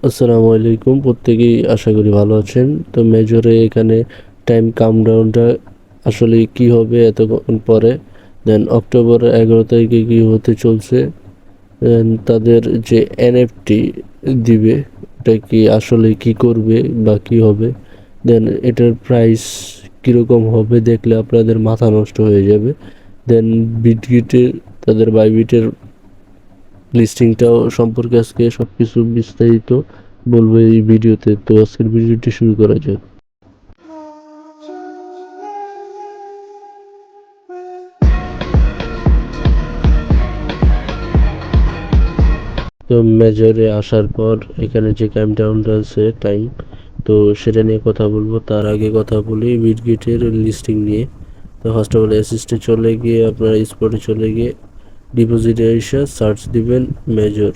আসসালামু আলাইকুম, প্রত্যেকেই আশা করি ভালো আছেন। তো মেজরে এখানে টাইম কাউন্টডাউনটা আসলে কি হবে এতক্ষণ পরে, দেন অক্টোবর 11 তারিখে কি হতে চলছে, দেন তাদের যে এনএফটি দিবে এটা কি আসলে কি করবে বা কি হবে, দেন এটার প্রাইস কীরকম হবে দেখলে আপনাদের মাথা নষ্ট হয়ে যাবে। দেন বিটগিটের তাদের বাইবিটের লিস্টিংটাও সম্পর্কে আজকে সব কিছু বিস্তারিত বলবো এই ভিডিওতে। তো আজকের ভিডিওটি শুরু করা যাক। তো মেজরে আসার পর এখানে যে কাউন্টডাউনটা আছে টাইম, তো সেটা নিয়ে কথা বলবো। তার আগে কথা বলি বিটগেটের লিস্টিং নিয়ে। তো ফার্স্ট অফ অল অ্যাসিস্টে চলে গিয়ে আপনার স্পটে চলে গিয়ে ডিপোজিটে এসে সার্চ দিবেন মেজর।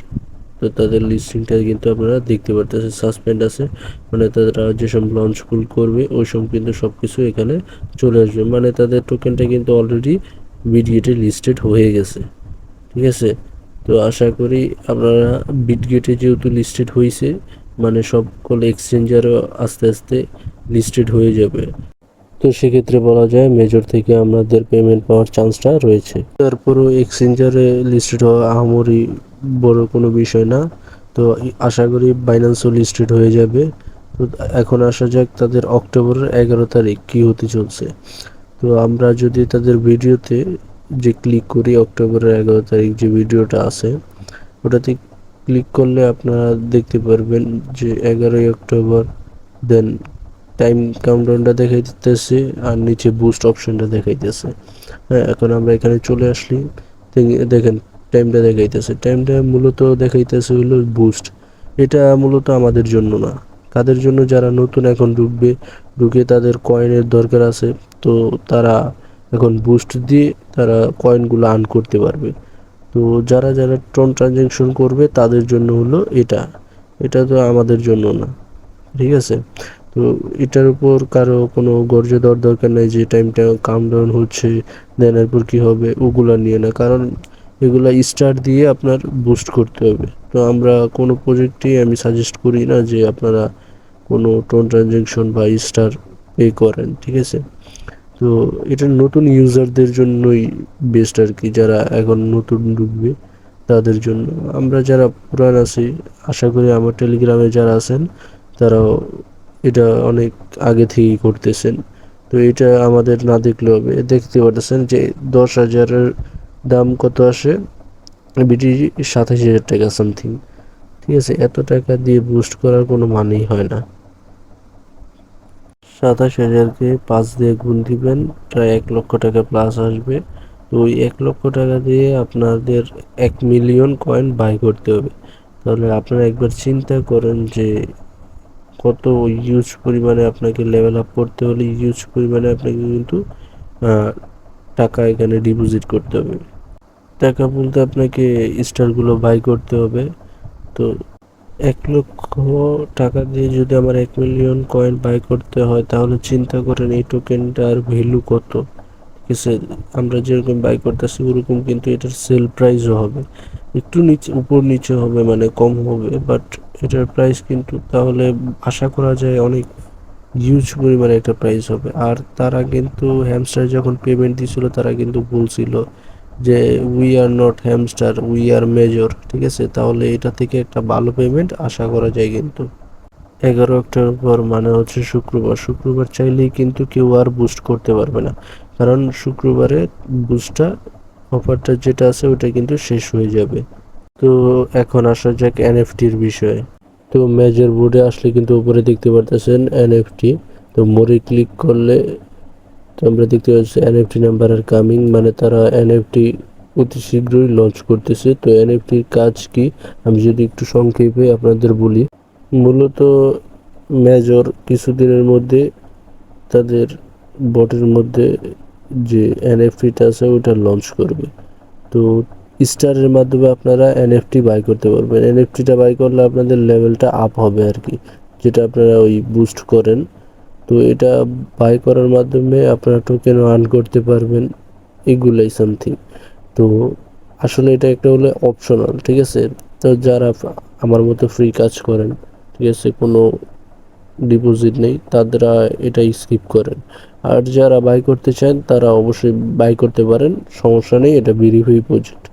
তো তাদের লিস্টিংটা কিন্তু আপনারা দেখতে পারতেছেন, সাসপেন্ড আছে, মানে তারা যেসব লঞ্চ পুল করবে ওই সব কিন্তু সব কিছু এখানে চলে আসবে, মানে তাদের টোকেনটা কিন্তু অলরেডি বিটগেটে লিস্টেড হয়ে গেছে। ঠিক আছে, তো আশা করি আপনারা বিটগেটে যেহেতু লিস্টেড হয়েছে, মানে সকল এক্সচেঞ্জারও আস্তে আস্তে লিস্টেড হয়ে যাবে। তো সেক্ষেত্রে বলা যায় মেজর থেকে আমাদের পেমেন্ট পাওয়ার চান্সটা রয়েছে। তারপরও এক্সচেঞ্জারে লিস্টেড হওয়া আহামরি বড় কোনো বিষয় না। তো আশা করি বাইন্যান্সও লিস্টেড হয়ে যাবে। তো এখন আসা যাক তাদের অক্টোবরের 11 তারিখ কী হতে চলছে। তো আমরা যদি তাদের ভিডিওতে যে ক্লিক করি, অক্টোবরের 11 তারিখ যে ভিডিওটা আছে ওটাতে ক্লিক করলে আপনারা দেখতে পারবেন যে 11ই অক্টোবর, দেন টাইম কাউন্টডাউনটা দেখাইতেছে আর নিচে বুস্ট অপশনটা দেখাইতেছে। হ্যাঁ, এখন আমরা এখানে চলে আসলি, দেখেন টাইমটা দেখাইতেছে। টাইমটা মূলত দেখাইতেছে হলো বুস্ট। এটা মূলত আমাদের জন্য না, কাদের জন্য, যারা নতুন এখন ঢুকবে, ঢুকে তাদের কয়েনের দরকার আছে, তো তারা এখন বুস্ট দিয়ে তারা কয়েনগুলো আর্ন করতে পারবে। তো যারা যারা ট্রন ট্রানজ্যাকশন করবে তাদের জন্য হলো এটা, এটা তো আমাদের জন্য না। ঠিক আছে, তো এটার উপর কারো কোনো গর্জ দেওয়ার দরকার নেই যে টাইমটা কাউন্টডাউন হচ্ছে, দেন এরপর কী হবে ওগুলা নিয়ে না, কারণ এগুলা স্টার দিয়ে আপনার বুস্ট করতে হবে। তো আমরা কোনো প্রজেক্টেই আমি সাজেস্ট করি না যে আপনারা কোনো টোন ট্রানজ্যাকশন বা স্টার পে করেন। ঠিক আছে, তো এটা নতুন ইউজারদের জন্যই বেস্ট আর কি, যারা এখন নতুন ঢুকবে তাদের জন্য। আমরা যারা পুরান আছি, আশা করি আমার টেলিগ্রামে যারা আছেন তারাও এটা অনেক আগে থেকেই করতেছেন। তো এটা আমাদের না দেখলে হবে, দেখতে পারতেছেন যে 10,000-এর দাম কত আসে, বিটি 27,000 টাকা সামথিং। ঠিক আছে, এত টাকা দিয়ে বুস্ট করার কোনো মানেই হয় না। 27,000-কে 5 দিয়ে গুণ দিবেন, প্রায় 1 লক্ষ টাকা প্লাস আসবে। তো ওই 1 লক্ষ টাকা দিয়ে আপনাদের 1 মিলিয়ন কয়েন বাই করতে হবে। তাহলে আপনারা একবার চিন্তা করেন যে কত ইউজ পরিমাণে আপনাকে লেভেল আপ করতে হলে ইউজ পরিমাণে আপনাকে কিন্তু টাকা এখানে ডিপোজিট করতে হবে। টাকা বলতে আপনাকে স্টারগুলো বাই করতে হবে। তো 1 লক্ষ টাকা দিয়ে যদি আমার 1 মিলিয়ন কয়েন বাই করতে হয়, তাহলে চিন্তা করেন এই টোকেনটার ভ্যালু কত। ঠিক আছে, আমরা যেরকম বাই করতেছি ওরকম কিন্তু এটার সেল প্রাইসও হবে, একটু নিচে উপর নিচে হবে, মানে কম হবে, বাট এটার প্রাইস কিন্তু তাহলে আশা করা যায় অনেক হিউজ পরিমাণে একটা প্রাইস হবে। আর তারা কিন্তু হ্যামস্টার যখন পেমেন্ট দিছিল তারা কিন্তু বলছিল যে we are not hamster, we are major. ঠিক আছে, তাহলে এটা থেকে একটা ভালো পেমেন্ট আশা করা যায়। কিন্তু 11 অক্টোবর মানে হচ্ছে শুক্রবার, শুক্রবার চাইলেই কিন্তু কেউ আর বুস্ট করতে পারবে না, কারণ শুক্রবারে বুস্টটা অফারটা যেটা আছে ওটা কিন্তু শেষ হয়ে যাবে। তো এখন আসা যাক এনএফটির বিষয়ে। তো মেজর বোর্ডে আসলে কিন্তু উপরে দেখতে পারতেছেন এনএফটি। তো মোরে ক্লিক করলে তো আমরা দেখতে পাচ্ছি এনএফটি নাম্বার আর কামিং, মানে তারা এনএফটি অতি শীঘ্রই লঞ্চ করতেছে। তো এনএফটির কাজ কি আমি যদি একটু সংক্ষেপে আপনাদের বলি, মূলত মেজর কিছুদিনের মধ্যে তাদের বটের মধ্যে যে এনএফটিটা আছে ওটা লঞ্চ করবে। তো স্টারের মাধ্যমে আপনারা এনএফটি বাই করতে পারবেন। এনএফটিটা বাই করলে আপনাদের লেভেলটা আপ হবে আর কি, যেটা আপনারা ওই বুস্ট করেন। তো এটা বাই করার মাধ্যমে আপনারা টোকেন আর্ন করতে পারবেন, এগুলাই সামথিং। তো আসলে এটা একটা হলো অপশনাল। ঠিক আছে, তো যারা আমার মতো ফ্রি কাজ করেন ঠিক আছে, কোনো ডিপোজিট নেই, তারা এটা স্কিপ করেন। আর যারা বাই করতে চান তারা অবশ্যই বাই করতে পারেন, সমস্যা নেই, এটা ভেরিফাই প্রজেক্ট।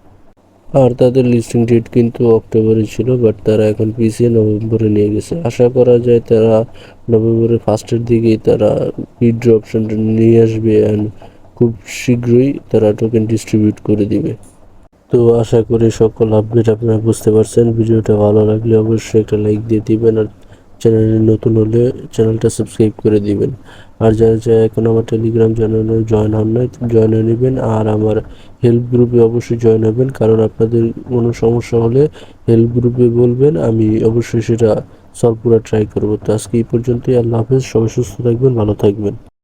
আর তাদের লিস্টিং ডেট কিন্তু অক্টোবরে ছিল, বাট তারা এখন পিছিয়ে নভেম্বরে নিয়ে গেছে। আশা করা যায় তারা নভেম্বরের ফার্স্টের দিকেই তারা উইথড্র অপশনটা নিয়ে আসবে, অ্যান্ড খুব শীঘ্রই তারা টোকেন ডিস্ট্রিবিউট করে দিবে। তো আশা করি সকল আপডেট আপনারা বুঝতে পারছেন। ভিডিওটা ভালো লাগলে অবশ্যই একটা লাইক দিয়ে দিবেন, আর চ্যানেলে নতুন হলে চ্যানেলটা সাবস্ক্রাইব করে দিবেন। আর যারা যারা এখন আমার টেলিগ্রাম চ্যানেলে জয়েন হন নাই, জয়েন হয়ে নেবেন। আর আমার হেল্প গ্রুপে অবশ্যই জয়েন হবেন, কারণ আপনাদের কোনো সমস্যা হলে হেল্প গ্রুপে বলবেন, আমি অবশ্যই সেটা সলভ করার ট্রাই করবো। তো আজকে এই পর্যন্তই, আল্লাহ হাফেজ, সবাই সুস্থ থাকবেন, ভালো থাকবেন।